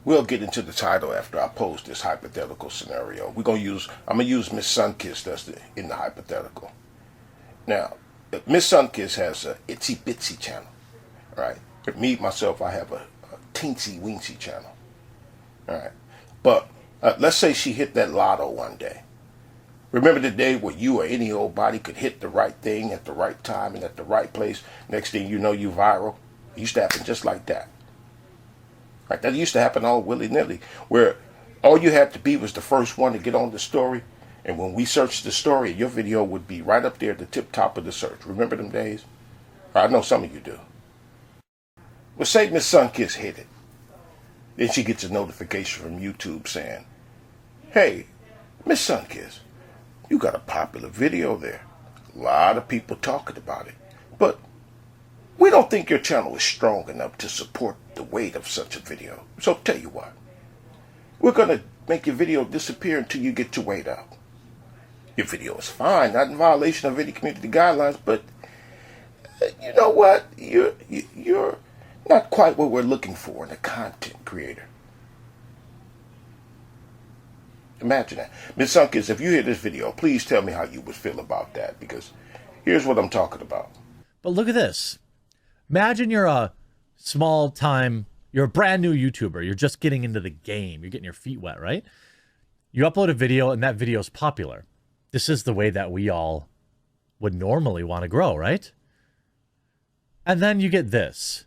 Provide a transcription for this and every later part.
We'll get into the title after I pose this hypothetical scenario. I'm gonna use Miss Sunkist in the hypothetical. Now, Miss Sunkist has a itsy bitsy channel, right? For me myself, I have a teensy weensy channel, all right. But let's say she hit that lotto one day. Remember the day where you or any old body could hit the right thing at the right time and at the right place? Next thing you know, you viral. It used to happen just like that. Right? That used to happen all willy-nilly, where all you had to be was the first one to get on the story, and when we searched the story, your video would be right up there at the tip top of the search. Remember them days? I know some of you do. Well, say Miss Sunkist hit it. Then she gets a notification from YouTube saying, "Hey, Miss Sunkist, you got a popular video there. A lot of people talking about it. But we don't think your channel is strong enough to support the weight of such a video. So tell you what, we're going to make your video disappear until you get your weight up. Your video is fine, not in violation of any community guidelines, but you know what? You're not quite what we're looking for in a content creator." Imagine that. Ms. Sunkist, if you hear this video, please tell me how you would feel about that, because here's what I'm talking about. But look at this. Imagine you're a you're a brand new YouTuber. You're just getting into the game. You're getting your feet wet, right? You upload a video and that video is popular. This is the way that we all would normally want to grow, right? And then you get this.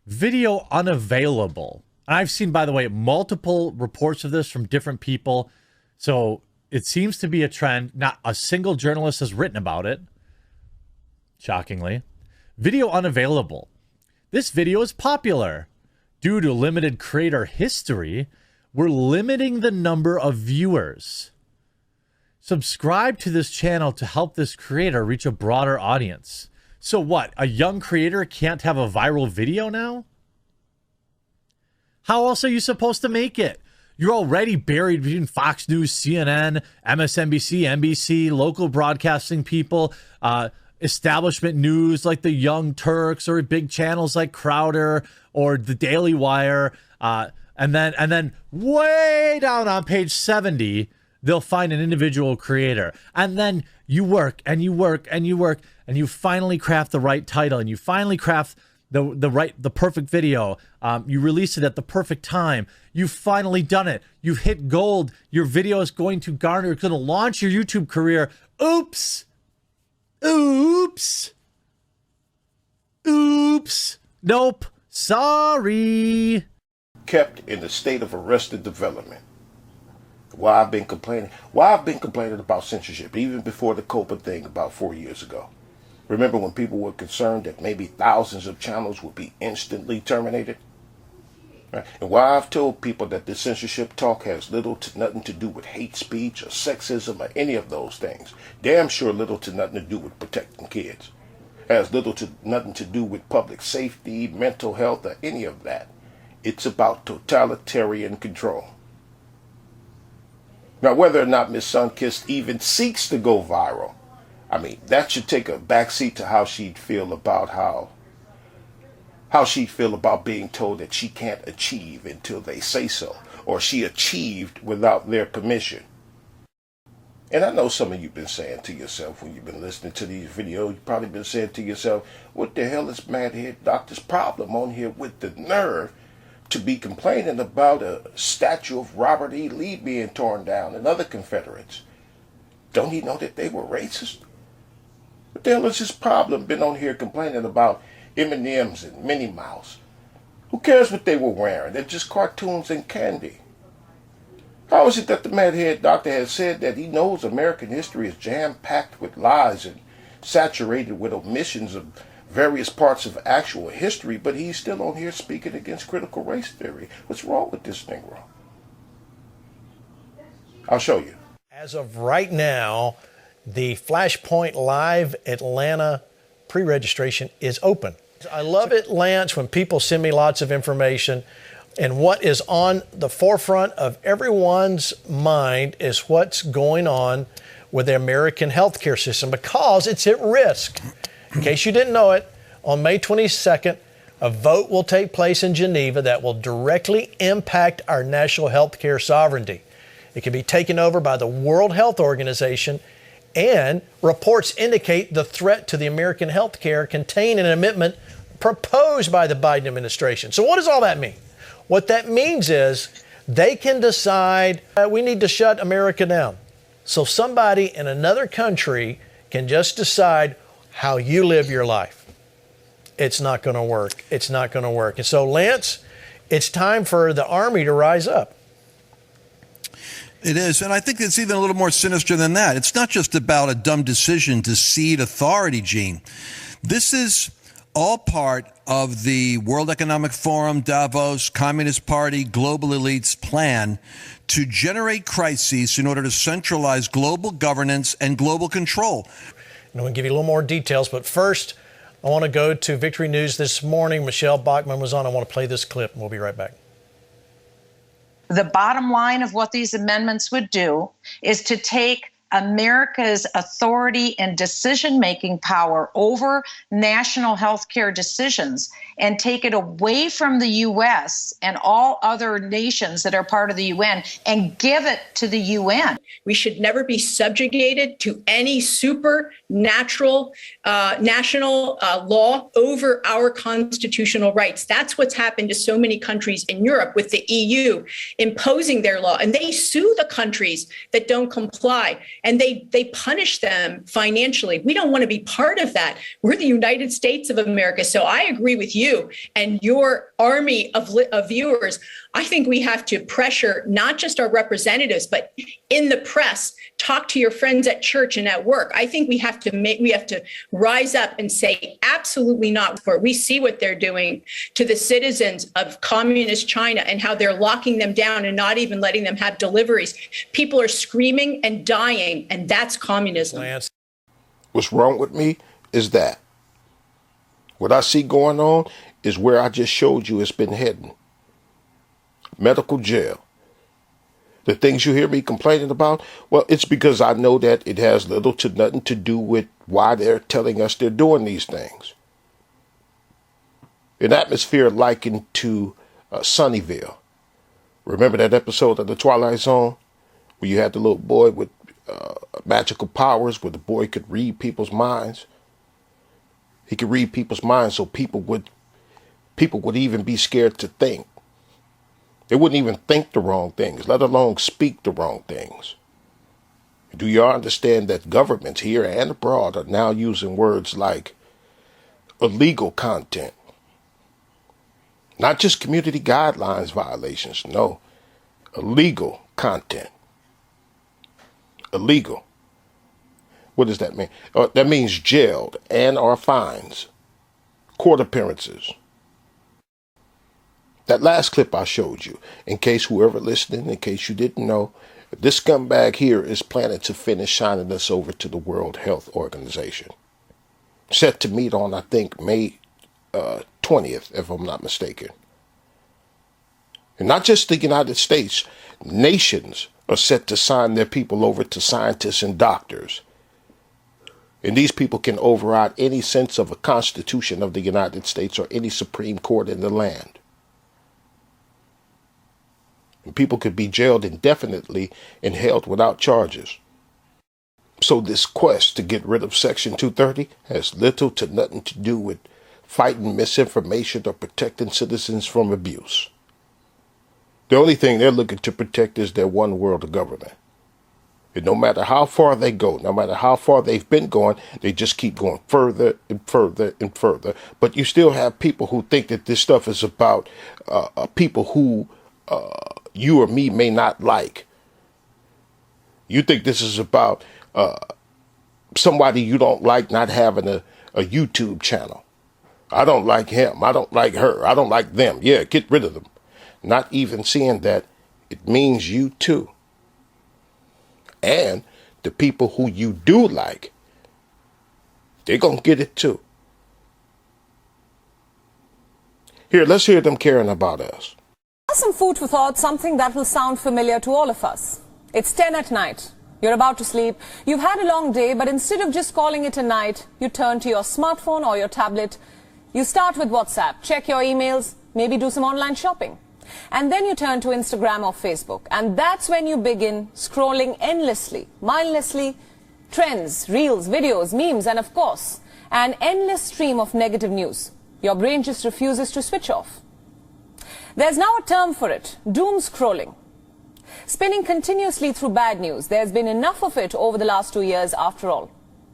Video unavailable. I've seen, by the way, multiple reports of this from different people. So it seems to be a trend. Not a single journalist has written about it. Shockingly. Video unavailable. This video is popular. Due to limited creator history, we're limiting the number of viewers. Subscribe to this channel to help this creator reach a broader audience. So what? A young creator can't have a viral video now? How else are you supposed to make it? You're already buried between Fox News, CNN, MSNBC, NBC, local broadcasting people, establishment news like the Young Turks, or big channels like Crowder or the Daily Wire. And then way down on page 70, they'll find an individual creator. And then you work and you work and you work and you finally craft the right title, and you finally craft the perfect video. You release it at the perfect time. You've finally done it. You've hit gold. Your video is going to garner, it's going to launch your YouTube career. Oops. Oops. Oops. Nope. Sorry. Kept in a state of arrested development. Why I've been complaining about censorship, even before the Copa thing about 4 years ago. Remember when people were concerned that maybe thousands of channels would be instantly terminated? Right? And why I've told people that the censorship talk has little to nothing to do with hate speech or sexism or any of those things. Damn sure little to nothing to do with protecting kids. Has little to nothing to do with public safety, mental health, or any of that. It's about totalitarian control. Now, whether or not Miss Sunkist even seeks to go viral, I mean, that should take a backseat to how she'd feel about how she'd feel about being told that she can't achieve until they say so, or she achieved without their permission. And I know some of you've been saying to yourself when you've been listening to these videos, you've probably been saying to yourself, what the hell is Madhead Doctor's problem on here with the nerve to be complaining about a statue of Robert E. Lee being torn down and other Confederates? Don't he know that they were racist? What the hell is his problem been on here complaining about M&M's and Minnie Mouse? Who cares what they were wearing? They're just cartoons and candy. How is it that the Madhead Doctor has said that he knows American history is jam-packed with lies and saturated with omissions of various parts of actual history, but he's still on here speaking against critical race theory? What's wrong with this Negro? I'll show you. As of right now, the Flashpoint Live Atlanta pre-registration is open. I love it, Lance, when people send me lots of information. And what is on the forefront of everyone's mind is what's going on with the American healthcare system, because it's at risk. In case you didn't know it, on May 22nd, A vote will take place in Geneva that will directly impact our national health care sovereignty. It can be taken over by the World Health Organization, and reports indicate the threat to the American health care contained in an amendment proposed by the Biden administration. So what does all that mean? What that means is they can decide we need to shut America down. So somebody in another country can just decide how you live your life. It's not going to work. It's not going to work. And so, Lance, it's time for the Army to rise up. It is. And I think it's even a little more sinister than that. It's not just about a dumb decision to cede authority, Gene. This is all part of the World Economic Forum, Davos, Communist Party, global elites plan to generate crises in order to centralize global governance and global control. And I'm going to give you a little more details, but first, I want to go to Victory News this morning. Michelle Bachmann was on. I want to play this clip, and we'll be right back. The bottom line of what these amendments would do is to take America's authority and decision-making power over national health care decisions and take it away from the U.S. and all other nations that are part of the UN and give it to the UN. We should never be subjugated to any supernatural national law over our constitutional rights. That's what's happened to so many countries in Europe with the EU imposing their law. And they sue the countries that don't comply, and they punish them financially. We don't want to be part of that. We're the United States of America. So I agree with you and your army of viewers. I think we have to pressure not just our representatives, but in the press, talk to your friends at church and at work. I think we have to rise up and say absolutely not. We see what they're doing to the citizens of communist China and how they're locking them down and not even letting them have deliveries. People are screaming and dying, and that's communism. Lance. What's wrong with me is that what I see going on is where I just showed you it's been heading. Medical jail. The things you hear me complaining about, well, it's because I know that it has little to nothing to do with why they're telling us they're doing these things. An atmosphere likened to Sunnyvale. Remember that episode of The Twilight Zone where you had the little boy with magical powers where the boy could read people's minds? He could read people's minds so people would even be scared to think. They wouldn't even think the wrong things, let alone speak the wrong things. Do you understand that governments here and abroad are now using words like illegal content? Not just community guidelines violations, no, illegal content. Illegal. What does that mean? That means jailed and or fines, court appearances. That last clip I showed you, in case whoever listening, in case you didn't know, this scumbag here is planning to finish signing us over to the World Health Organization. Set to meet on, I think, May 20th, if I'm not mistaken. And not just the United States, nations are set to sign their people over to scientists and doctors. And these people can override any sense of a constitution of the United States or any Supreme Court in the land. And people could be jailed indefinitely and held without charges. So this quest to get rid of Section 230 has little to nothing to do with fighting misinformation or protecting citizens from abuse. The only thing they're looking to protect is their one world of government. And no matter how far they go, no matter how far they've been going, they just keep going further and further and further. But you still have people who think that this stuff is about people who you or me may not like. You think this is about somebody you don't like not having a YouTube channel. I don't like him. I don't like her. I don't like them. Yeah, get rid of them. Not even seeing that it means you too. And the people who you do like, they're going to get it too. Here, let's hear them caring about us. Some food for thought, something that will sound familiar to all of us. It's 10 at night. You're about to sleep. You've had a long day, but instead of just calling it a night, you turn to your smartphone or your tablet You start with WhatsApp, check your emails, maybe do some online shopping. And then you turn to Instagram or Facebook. And that's when you begin scrolling endlessly, mindlessly, trends, reels, videos, memes, and of course, an endless stream of negative news. Your brain just refuses to switch off. There's now a term for it, doom scrolling. Spinning continuously through bad news. There's been enough of it over the last 2 years after all.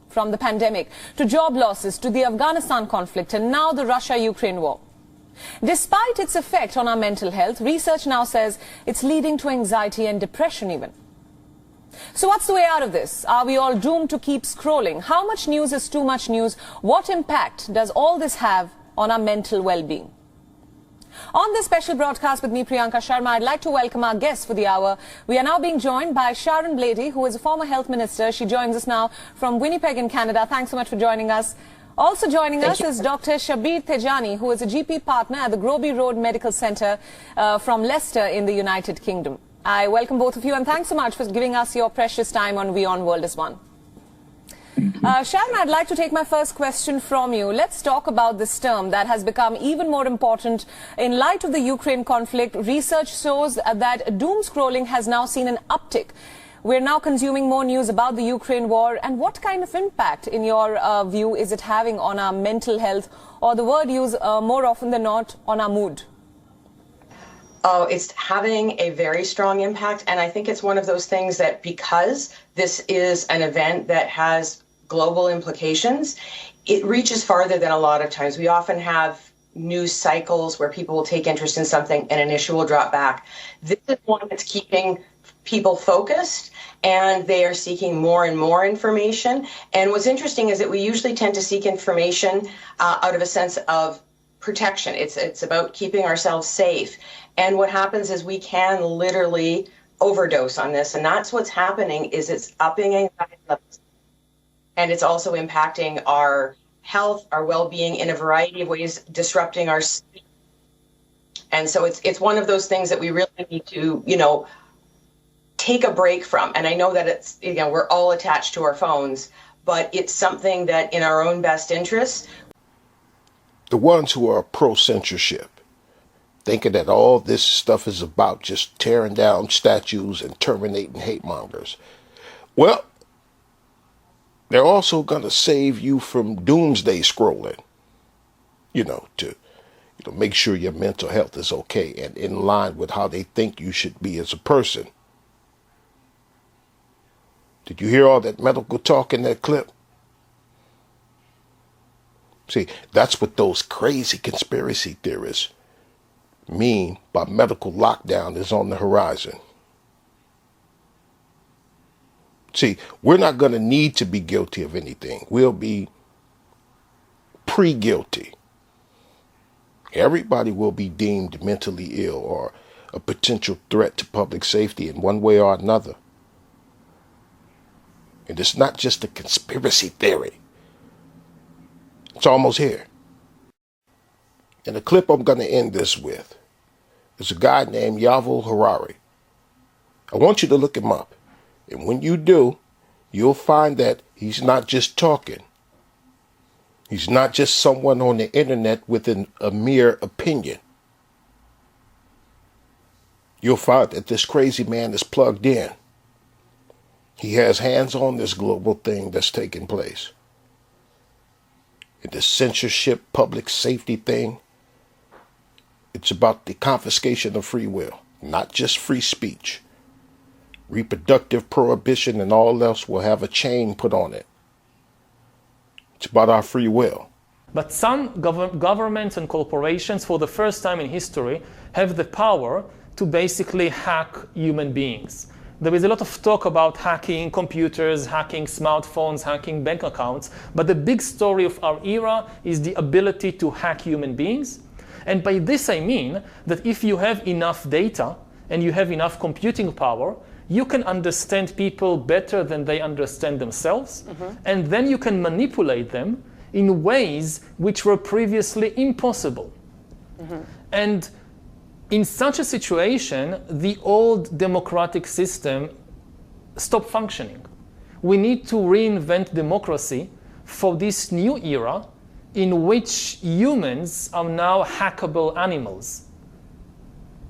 From the pandemic, to job losses, to the Afghanistan conflict, and now the Russia-Ukraine war. Despite its effect on our mental health, research now says it's leading to anxiety and depression even. So what's the way out of this? Are we all doomed to keep scrolling? How much news is too much news? What impact does all this have on our mental well-being? On this special broadcast with me, Priyanka Sharma, I'd like to welcome our guests for the hour. We are now being joined by Sharon Blady, who is a former health minister. She joins us now from Winnipeg in Canada. Thanks so much for joining us. Also joining us is Dr. Shabir Tejani, who is a GP partner at the Groby Road Medical Centre from Leicester in the United Kingdom. I welcome both of you and thanks so much for giving us your precious time on WION World is One. Sharon, I'd like to take my first question from you. Let's talk about this term that has become even more important in light of the Ukraine conflict. Research shows that doom scrolling has now seen an uptick. We're now consuming more news about the Ukraine war. And what kind of impact, in your view, is it having on our mental health, or the word used more often than not, on our mood? Oh, it's having a very strong impact. And I think it's one of those things that because this is an event that has global implications, it reaches farther than a lot of times. We often have news cycles where people will take interest in something and an issue will drop back. This is one that's keeping people focused and they are seeking more and more information. And what's interesting is that we usually tend to seek information out of a sense of protection. It's about keeping ourselves safe. And what happens is we can literally overdose on this. And that's what's happening, is it's upping anxiety levels. And it's also impacting our health, our well-being in a variety of ways, disrupting our sleep. And so it's one of those things that we really need to, take a break from. And I know that it's, we're all attached to our phones, but it's something that in our own best interest. The ones who are pro-censorship, thinking that all this stuff is about just tearing down statues and terminating hate mongers. Well, they're also going to save you from doomsday scrolling, to make sure your mental health is okay and in line with how they think you should be as a person. Did you hear all that medical talk in that clip? See, that's what those crazy conspiracy theorists mean by medical lockdown is on the horizon. See, we're not going to need to be guilty of anything. We'll be pre-guilty. Everybody will be deemed mentally ill or a potential threat to public safety in one way or another. And it's not just a conspiracy theory. It's almost here. And the clip I'm going to end this with is a guy named Yuval Harari. I want you to look him up. And when you do, you'll find that he's not just talking. He's not just someone on the internet with a mere opinion. You'll find that this crazy man is plugged in. He has hands on this global thing that's taking place. And the censorship, public safety thing, it's about the confiscation of free will, not just free speech. Reproductive prohibition and all else will have a chain put on it. It's about our free will. But some governments and corporations, for the first time in history, have the power to basically hack human beings. There is a lot of talk about hacking computers, hacking smartphones, hacking bank accounts, but the big story of our era is the ability to hack human beings. And by this I mean that if you have enough data and you have enough computing power, you can understand people better than they understand themselves, and then you can manipulate them in ways which were previously impossible. And in such a situation, the old democratic system stopped functioning. We need to reinvent democracy for this new era, in which humans are now hackable animals.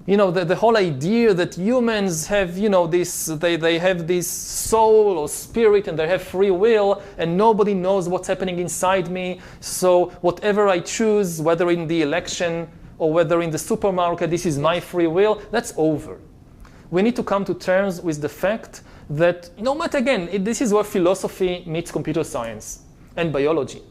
You know, the whole idea that humans have, you know, they have this soul or spirit and they have free will and nobody knows what's happening inside me. So whatever I choose, whether in the election or whether in the supermarket, this is my free will, that's over. We need to come to terms with the fact that, no matter, again, this is where philosophy meets computer science and biology.